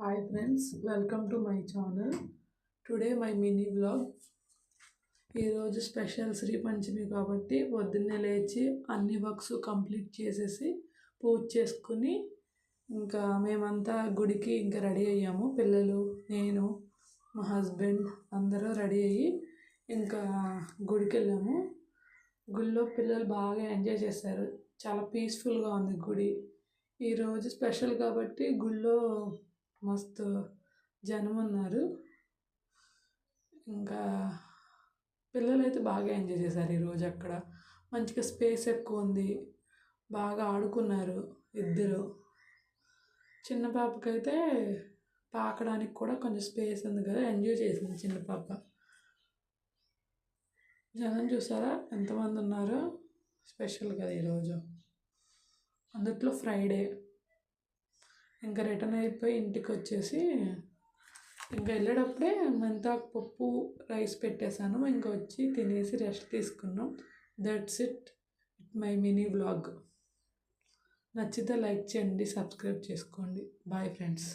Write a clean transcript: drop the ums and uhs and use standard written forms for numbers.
Hi friends, welcome to my channel. Today my mini vlog. ఈరోజు special Shri పంచమి కాబట్టి పొద్దున్నే లేచి అన్ని వర్క్స్ కంప్లీట్ చేసేసి పూజ చేసుకుని ఇంకా మేమంతా గుడికి ఇంకా రెడీ అయ్యాము. పిల్లలు, నేను, మా హస్బెండ్ అందరూ రెడీ అయ్యి ఇంకా గుడికి వెళ్ళాము. గుడిలో పిల్లలు బాగా ఎంజాయ్ చేశారు. చాలా పీస్ఫుల్గా ఉంది గుడి. ఈరోజు స్పెషల్ కాబట్టి గుడిలో మస్తు జనం ఉన్నారు. ఇంకా పిల్లలైతే బాగా ఎంజాయ్ చేశారు ఈరోజు. అక్కడ మంచిగా స్పేస్ ఎక్కువ ఉంది, బాగా ఆడుకున్నారు ఇద్దరు. చిన్న పాపకైతే పాకడానికి కూడా కొంచెం స్పేస్ ఉంది కదా, ఎంజాయ్ చేసింది చిన్న పాప. జనం చూసారా ఎంతమంది ఉన్నారో. స్పెషల్ కదా ఈరోజు, అందుట్లో ఫ్రైడే. ఇంకా రిటర్న్ అయిపోయి ఇంటికి వచ్చేసి ఇంకా వెళ్ళేటప్పుడే మెంతాకు పప్పు రైస్ పెట్టేశాను. ఇంకా వచ్చి తినేసి రెస్ట్ తీసుకున్నాం. That's it my mini vlog. నచ్చితే లైక్ చేయండి, సబ్స్క్రైబ్ చేసుకోండి. Bye friends.